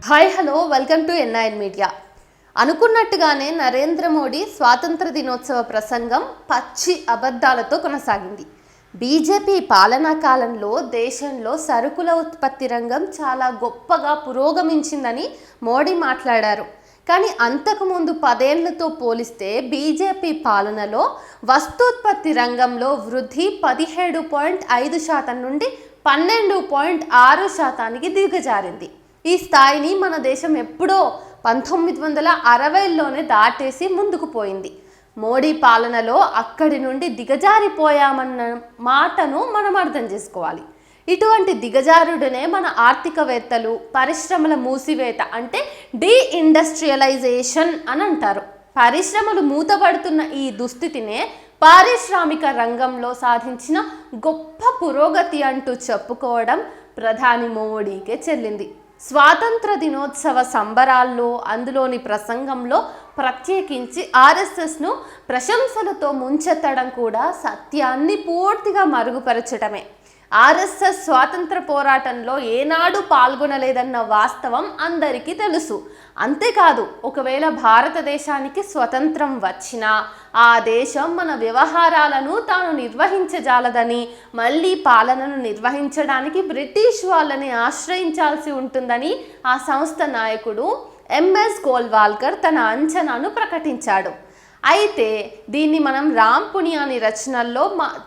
Hi hello welcome to NIN media. అనుకున్నట్టుగానే నరేంద్ర మోడీ స్వాతంత్ర దినోత్సవ ప్రసంగం పచ్చి అబద్ధాలతో కొనసాగింది. బీజేపీ పాలనా కాలంలో దేశంలో సరుకుల ఉత్పత్తి రంగం చాలా గొప్పగా పురోగమించిందని మోడీ మాట్లాడారు. కానీ అంతకుముందు 10 ఏళ్లతో పోలిస్తే బీజేపీ పాలనలో వస్తూత్పత్తి రంగంలో వృద్ధి 17.5% నుండి 12.6% దిగజారింది. ఈ స్థాయిని మన దేశం ఎప్పుడో 1960లోనే దాటేసి ముందుకు పోయింది. మోడీ పాలనలో అక్కడి నుండి దిగజారిపోయామన్న మాటను మనం అర్థం చేసుకోవాలి. ఇటువంటి దిగజారుడునే మన ఆర్థికవేత్తలు పరిశ్రమల మూసివేత అంటే డీఇండస్ట్రియలైజేషన్ అని అంటారు. పరిశ్రమలు మూతపడుతున్న ఈ దుస్థితినే పారిశ్రామిక రంగంలో సాధించిన గొప్ప పురోగతి అంటూ చెప్పుకోవడం ప్రధాని మోడీకే చెల్లింది. స్వాతంత్ర దినోత్సవ సంబరాల్లో అందులోని ప్రసంగంలో ప్రత్యేకించి ఆర్ఎస్ఎస్ను ప్రశంసలతో ముంచెత్తడం కూడా సత్యాన్ని పూర్తిగా మరుగుపరచడమే. ఆర్ఎస్ఎస్ స్వాతంత్ర పోరాటంలో ఏనాడు పాల్గొనలేదన్న వాస్తవం అందరికీ తెలుసు. అంతేకాదు, ఒకవేళ భారతదేశానికి స్వతంత్రం వచ్చినా ఆ దేశం మన వ్యవహారాలను తాను నిర్వహించజాలదని, మళ్ళీ పాలనను నిర్వహించడానికి బ్రిటిష్ వాళ్ళని ఆశ్రయించాల్సి ఉంటుందని ఆ సంస్థ నాయకుడు ఎంఎస్ గోల్వాల్కర్ తన అంచనాను ప్రకటించాడు. అయితే దీన్ని మనం రామ్ పునియాని రచనల్లో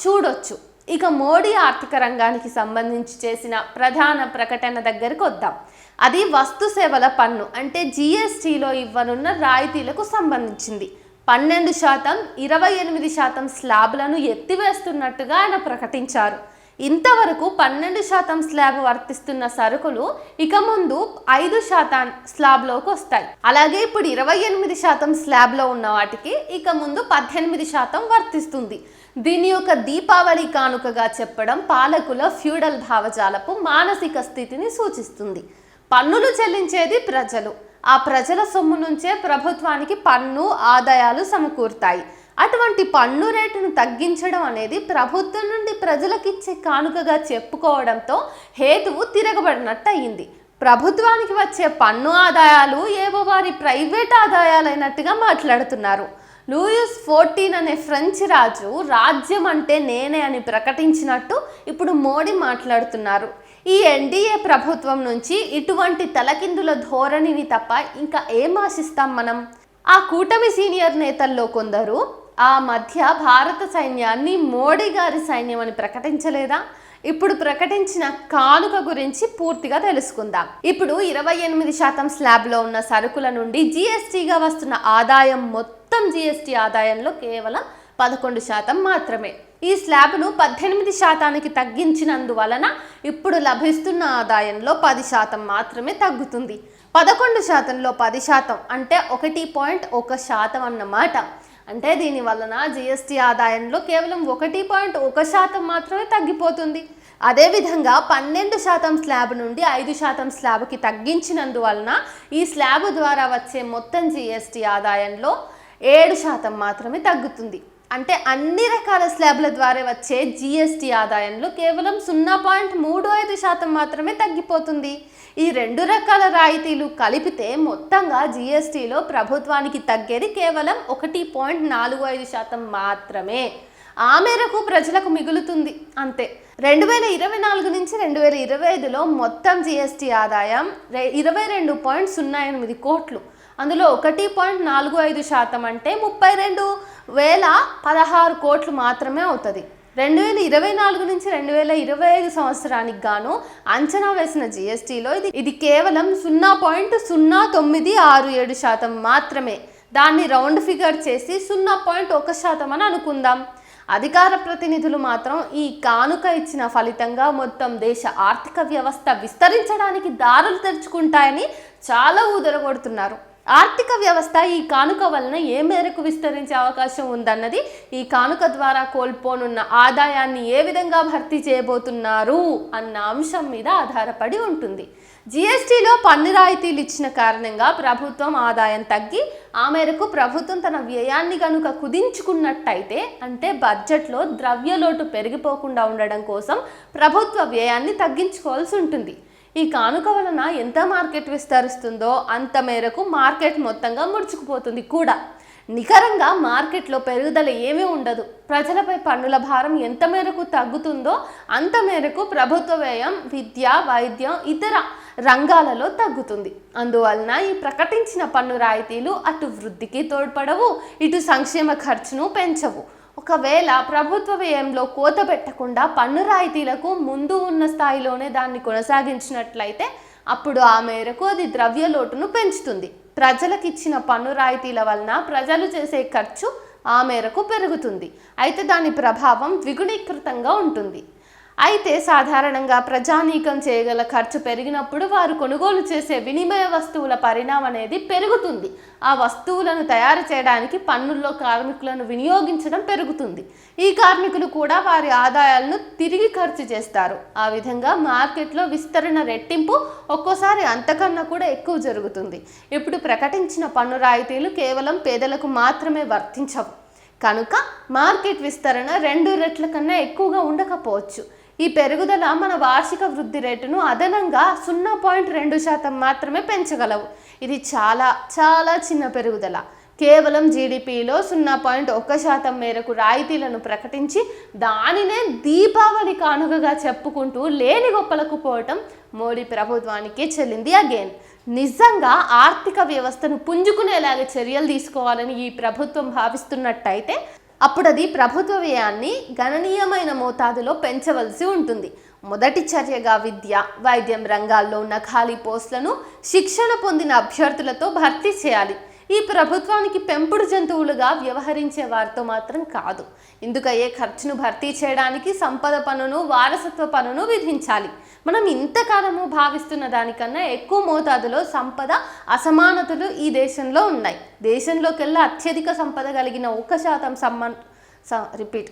చూడొచ్చు. ఇక మోడీ ఆర్థిక రంగానికి సంబంధించి చేసిన ప్రధాన ప్రకటన దగ్గరికి వద్దాం. అది వస్తు సేవల పన్ను అంటే జిఎస్టీలో ఇవ్వనున్న రాయితీలకు సంబంధించింది. 12%, 28% స్లాబ్లను ఎత్తివేస్తున్నట్టుగా ఆయన ప్రకటించారు. ఇంతవరకు 12% స్లాబ్ వర్తిస్తున్న సరుకులు ఇక ముందు 5% స్లాబ్లోకి వస్తాయి. అలాగే ఇప్పుడు 28% స్లాబ్లో ఉన్న వాటికి ఇక ముందు 18% వర్తిస్తుంది. దీని యొక్క దీపావళి కానుకగా చెప్పడం పాలకుల ఫ్యూడల్ భావజాలపు మానసిక స్థితిని సూచిస్తుంది. పన్నులు చెల్లించేది ప్రజలు. ఆ ప్రజల సొమ్ము నుంచే ప్రభుత్వానికి పన్ను ఆదాయాలు సమకూరుతాయి. అటువంటి పన్ను రేటును తగ్గించడం అనేది ప్రభుత్వం నుండి ప్రజలకిచ్చే కానుకగా చెప్పుకోవడంతో హేతువు తిరగబడినట్టు అయింది. ప్రభుత్వానికి వచ్చే పన్ను ఆదాయాలు ఏవో వారి ప్రైవేట్ ఆదాయాలైనట్టుగా మాట్లాడుతున్నారు. లూయిస్ 14 అనే ఫ్రెంచ్ రాజు రాజ్యం అంటే నేనే అని ప్రకటించినట్టు ఇప్పుడు మోడీ మాట్లాడుతున్నారు. ఈ ఎన్డీఏ ప్రభుత్వం నుంచి ఇటువంటి తలకిందుల ధోరణిని తప్ప ఇంకా ఏం ఆశిస్తాం మనం? ఆ కూటమి సీనియర్ నేతల్లో కొందరు ఆ మధ్య భారత సైన్యాన్ని మోడీ గారి సైన్యం అని ప్రకటించలేదా? ఇప్పుడు ప్రకటించిన కానుక గురించి పూర్తిగా తెలుసుకుందాం. ఇప్పుడు 28% స్లాబ్లో ఉన్న సరుకుల నుండి జిఎస్టీగా వస్తున్న ఆదాయం మొత్తం జిఎస్టీ ఆదాయంలో కేవలం 11% మాత్రమే. ఈ స్లాబ్ను 18%కి తగ్గించినందువలన ఇప్పుడు లభిస్తున్న ఆదాయంలో 10% మాత్రమే తగ్గుతుంది. 11%లో 10% అంటే 1.1% అన్నమాట. అంటే దీని వలన జిఎస్టీ ఆదాయంలో కేవలం 1.1% మాత్రమే తగ్గిపోతుంది. అదేవిధంగా 12% స్లాబ్ నుండి 5% స్లాబ్కి తగ్గించినందువలన ఈ స్లాబ్ ద్వారా వచ్చే మొత్తం జిఎస్టీ ఆదాయంలో 7% మాత్రమే తగ్గుతుంది. అంటే అన్ని రకాల స్లాబ్ల ద్వారా వచ్చే జిఎస్టీ ఆదాయంలో కేవలం 0.35% మాత్రమే తగ్గిపోతుంది. ఈ 2 రకాల రాయితీలు కలిపితే మొత్తంగా జిఎస్టీలో ప్రభుత్వానికి తగ్గేది కేవలం 1.45% మాత్రమే. ఆ మేరకు ప్రజలకు మిగులుతుంది అంతే. 2024 నుంచి 2025లో మొత్తం జిఎస్టీ ఆదాయం 22.08 కోట్లు. అందులో 1.45% అంటే 32,016 కోట్లు మాత్రమే అవుతుంది. 2024 నుంచి 2025 సంవత్సరానికి గాను అంచనా వేసిన జిఎస్టీలో ఇది కేవలం 0.0967% మాత్రమే. దాన్ని రౌండ్ ఫిగర్ చేసి 0.1% అని అనుకుందాం. అధికార ప్రతినిధులు మాత్రం ఈ కానుక ఇచ్చిన ఫలితంగా మొత్తం దేశ ఆర్థిక వ్యవస్థ విస్తరించడానికి దారులు తెరుచుకుంటాయని చాలా ఊదరగొడుతున్నారు. ఆర్థిక వ్యవస్థ ఈ కానుక వలన ఏ మేరకు విస్తరించే అవకాశం ఉందన్నది ఈ కానుక ద్వారా కోల్పోనున్న ఆదాయాన్ని ఏ విధంగా భర్తీ చేయబోతున్నారు అన్న అంశం మీద ఆధారపడి ఉంటుంది. జిఎస్టీలో పన్ను రాయితీలు ఇచ్చిన కారణంగా ప్రభుత్వం ఆదాయం తగ్గి ఆ మేరకు ప్రభుత్వం తన వ్యయాన్ని కనుక కుదించుకున్నట్టయితే అంటే బడ్జెట్లో ద్రవ్యలోటు పెరిగిపోకుండా ఉండడం కోసం ప్రభుత్వ వ్యయాన్ని తగ్గించుకోవాల్సి ఉంటుంది. ఈ కానుక వలన ఎంత మార్కెట్ విస్తరిస్తుందో అంత మేరకు మార్కెట్ మొత్తంగా ముడుచుకుపోతుంది కూడా. నికరంగా మార్కెట్లో పెరుగుదల ఏమీ ఉండదు. ప్రజలపై పన్నుల భారం ఎంత మేరకు తగ్గుతుందో అంత మేరకు ప్రభుత్వ వ్యయం విద్య, వైద్యం, ఇతర రంగాలలో తగ్గుతుంది. అందువలన ఈ ప్రకటించిన పన్ను రాయితీలు అటు వృద్ధికి తోడ్పడవు, ఇటు సంక్షేమ ఖర్చును పెంచవు. ఒకవేళ ప్రభుత్వ వ్యయంలో కోత పెట్టకుండా పన్ను రాయితీలకు ముందు ఉన్న స్థాయిలోనే దాన్ని కొనసాగించినట్లయితే అప్పుడు ఆ మేరకు అది ద్రవ్య లోటును పెంచుతుంది. ప్రజలకు ఇచ్చిన పన్ను రాయితీల వలన ప్రజలు చేసే ఖర్చు ఆ మేరకు పెరుగుతుంది. అయితే దాని ప్రభావం ద్విగుణీకృతంగా ఉంటుంది. అయితే సాధారణంగా ప్రజానీకం చేయగల ఖర్చు పెరిగినప్పుడు వారు కొనుగోలు చేసే వినిమయ వస్తువుల పరిణామం అనేది పెరుగుతుంది. ఆ వస్తువులను తయారు చేయడానికి పన్నుల్లో కార్మికులను వినియోగించడం పెరుగుతుంది. ఈ కార్మికులు కూడా వారి ఆదాయాలను తిరిగి ఖర్చు చేస్తారు. ఆ విధంగా మార్కెట్లో విస్తరణ రెట్టింపు, ఒక్కోసారి అంతకన్నా కూడా ఎక్కువ జరుగుతుంది. ఇప్పుడు ప్రకటించిన పన్ను రాయితీలు కేవలం పేదలకు మాత్రమే వర్తించవు కనుక మార్కెట్ విస్తరణ 2 రెట్ల కన్నా ఎక్కువగా ఉండకపోవచ్చు. ఈ పెరుగుదల మన వార్షిక వృద్ధి రేటును అదనంగా 0.2% మాత్రమే పెంచగలవు. ఇది చాలా చాలా చిన్న పెరుగుదల. కేవలం జీడిపిలో 0.1% మేరకు రాయితీలను ప్రకటించి దానినే దీపావళి కానుకగా చెప్పుకుంటూ లేని గొప్పలకు పోవటం మోడీ ప్రభుత్వానికే చెల్లింది. అగైన్ నిజంగా ఆర్థిక వ్యవస్థను పుంజుకునేలాగా చర్యలు తీసుకోవాలని ఈ ప్రభుత్వం భావిస్తున్నట్టయితే అప్పుడు అది ప్రభుత్వ వ్యయాన్ని గణనీయమైన మోతాదులో పెంచవలసి ఉంటుంది. మొదటి చర్యగా విద్య, వైద్యం రంగాల్లో ఉన్న ఖాళీ పోస్టులను శిక్షణ పొందిన అభ్యర్థులతో భర్తీ చేయాలి. ఈ ప్రభుత్వానికి పెంపుడు జంతువులుగా వ్యవహరించే వారితో మాత్రం కాదు. ఇందుకయ్యే ఖర్చును భర్తీ చేయడానికి సంపద పన్నును, వారసత్వ పన్నును విధించాలి. మనం ఇంతకాలము భావిస్తున్న దానికన్నా ఎక్కువ మోతాదులో సంపద అసమానతలు ఈ దేశంలో ఉన్నాయి. దేశంలోకెల్లా అత్యధిక సంపద కలిగిన 1%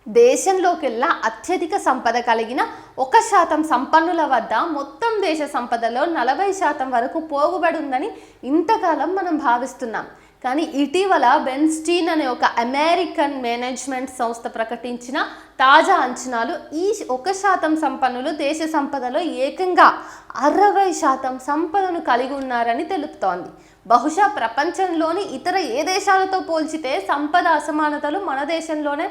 దేశంలోకెల్లా అత్యధిక సంపద కలిగిన 1% సంపన్నుల వద్ద మొత్తం దేశ సంపదలో 40% వరకు పోగుబడి ఉందని ఇంతకాలం మనం భావిస్తున్నాం. కానీ ఇటీవల బెన్స్టీన్ అనే ఒక అమెరికన్ మేనేజ్మెంట్ సంస్థ ప్రకటించిన తాజా అంచనాలు ఈ 1% సంపన్నులు దేశ సంపదలో ఏకంగా 60% సంపదను కలిగి ఉన్నారని తెలుపుతోంది. బహుశా ప్రపంచంలోని ఇతర ఏ దేశాలతో పోల్చితే సంపద అసమానతలు మన దేశంలోనే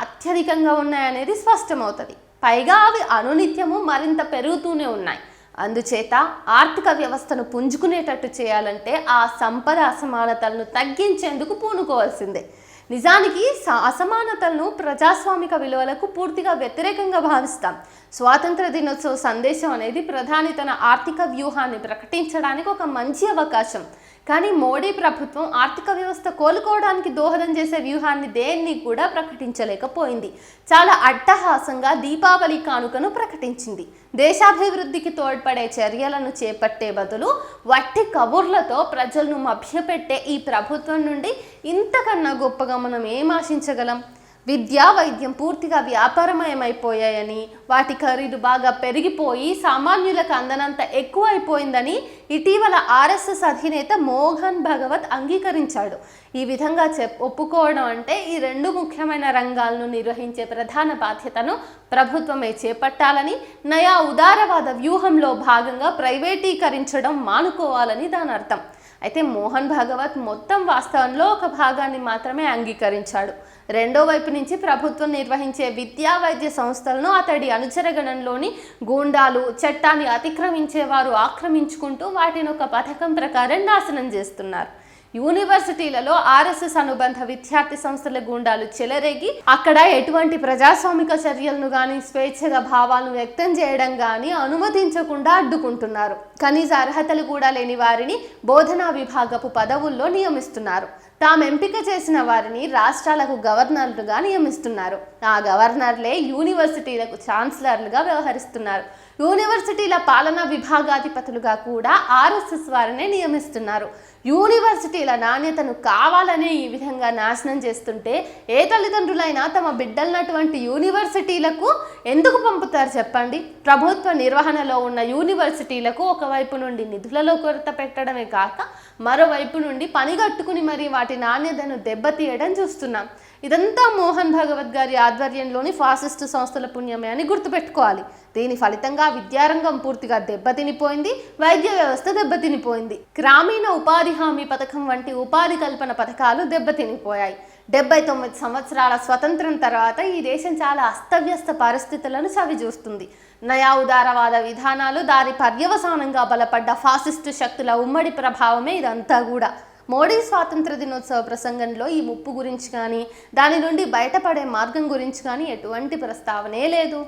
అత్యధికంగా ఉన్నాయనేది స్పష్టమవుతుంది. పైగా అవి అనునిత్యము మరింత పెరుగుతూనే ఉన్నాయి. అందుచేత ఆర్థిక వ్యవస్థను పుంజుకునేటట్టు చేయాలంటే ఆ సంపద అసమానతలను తగ్గించేందుకు పూనుకోవాల్సిందే. నిజానికి అసమానతలను ప్రజాస్వామిక విలువలకు పూర్తిగా వ్యతిరేకంగా భావిస్తాం. స్వాతంత్ర దినోత్సవ సందేశం అనేది ప్రధాని తన ఆర్థిక వ్యూహాన్ని ప్రకటించడానికి ఒక మంచి అవకాశం. కానీ మోడీ ప్రభుత్వం ఆర్థిక వ్యవస్థ కోలుకోవడానికి దోహదం చేసే వ్యూహాన్ని దేన్ని కూడా ప్రకటించలేకపోయింది. చాలా అట్టహాసంగా దీపావళి కానుకను ప్రకటించింది. దేశాభివృద్ధికి తోడ్పడే చర్యలను చేపట్టే బదులు వట్టి కబుర్లతో ప్రజలను మభ్యపెట్టే ఈ ప్రభుత్వం నుండి ఇంతకన్నా గొప్పగా మనం ఏం ఆశించగలం? విద్య, వైద్యం పూర్తిగా వ్యాపారమయమైపోయాయని, వాటి ఖరీదు బాగా పెరిగిపోయి సామాన్యులకు అందనంత ఎక్కువైపోయిందని ఇటీవల ఆర్ఎస్ఎస్ అధినేత మోహన్ భగవత్ అంగీకరించాడు. ఈ విధంగా ఒప్పుకోవడం అంటే ఈ 2 ముఖ్యమైన రంగాలను నిర్వహించే ప్రధాన బాధ్యతను ప్రభుత్వమే చేపట్టాలని, నయా ఉదారవాద వ్యూహంలో భాగంగా ప్రైవేటీకరించడం మానుకోవాలని దాని అర్థం. అయితే మోహన్ భగవత్ మొత్తం వాస్తవంలో ఒక భాగాన్ని మాత్రమే అంగీకరించాడు. రెండో వైపు నుంచి ప్రభుత్వం నిర్వహించే విద్యా వైద్య సంస్థలను అతడి అనుచరగణంలోని గూండాలు, చట్టాన్ని అతిక్రమించేవారు ఆక్రమించుకుంటూ వాటిని ఒక పథకం ప్రకారం నాశనం చేస్తున్నారు. యూనివర్సిటీలలో ఆర్ఎస్ఎస్ అనుబంధ విద్యార్థి సంస్థల గుండాలు చెలరేగి అక్కడ ఎటువంటి ప్రజాస్వామిక చర్యలను కానీ, స్వేచ్ఛగా భావాలను వ్యక్తం చేయడం కానీ అనుమతించకుండా అడ్డుకుంటున్నారు. కనీస అర్హతలు కూడా లేని వారిని బోధనా విభాగపు పదవుల్లో నియమిస్తున్నారు. తాము ఎంపిక చేసిన వారిని రాష్ట్రాలకు గవర్నర్లుగా నియమిస్తున్నారు. ఆ గవర్నర్లే యూనివర్సిటీలకు ఛాన్సలర్లుగా వ్యవహరిస్తున్నారు. యూనివర్సిటీల పాలనా విభాగాధిపతులుగా కూడా ఆర్ఎస్ఎస్ వారినే నియమిస్తున్నారు. యూనివర్సిటీల నాణ్యతను కావాలనే ఈ విధంగా నాశనం చేస్తుంటే ఏ తల్లిదండ్రులైనా తమ బిడ్డలనటువంటి యూనివర్సిటీలకు ఎందుకు పంపుతారు చెప్పండి? ప్రభుత్వ నిర్వహణలో ఉన్న యూనివర్సిటీలకు ఒక ఒకవైపు నుండి నిధులలో కొరత పెట్టడమే కాక మరోవైపు నుండి పనిగట్టుకుని మరి వాటి నాణ్యతను దెబ్బతీయడం చూస్తున్నాం. ఇదంతా మోహన్ భగవత్ గారి ఆధ్వర్యంలోని ఫాసిస్టు సంస్థల పుణ్యమే అని గుర్తుపెట్టుకోవాలి. దీని ఫలితంగా విద్యారంగం పూర్తిగా దెబ్బతినిపోయింది, వైద్య వ్యవస్థ దెబ్బతినిపోయింది, గ్రామీణ ఉపాధి హామీ పథకం వంటి ఉపాధి కల్పన పథకాలు దెబ్బతినిపోయాయి. 79 సంవత్సరాల స్వతంత్రం తర్వాత ఈ దేశం చాలా అస్తవ్యస్త పరిస్థితులను చవిచూస్తుంది. నయా ఉదారవాద విధానాలు దారి పర్యవసానంగా బలపడ్డ ఫాసిస్టు శక్తుల ఉమ్మడి ప్రభావమే ఇదంతా కూడా. మోడీ స్వాతంత్ర దినోత్సవ ప్రసంగంలో ఈ ముప్పు గురించి కానీ దాని నుండి బయటపడే మార్గం గురించి కానీ ఎటువంటి ప్రస్తావనే లేదు.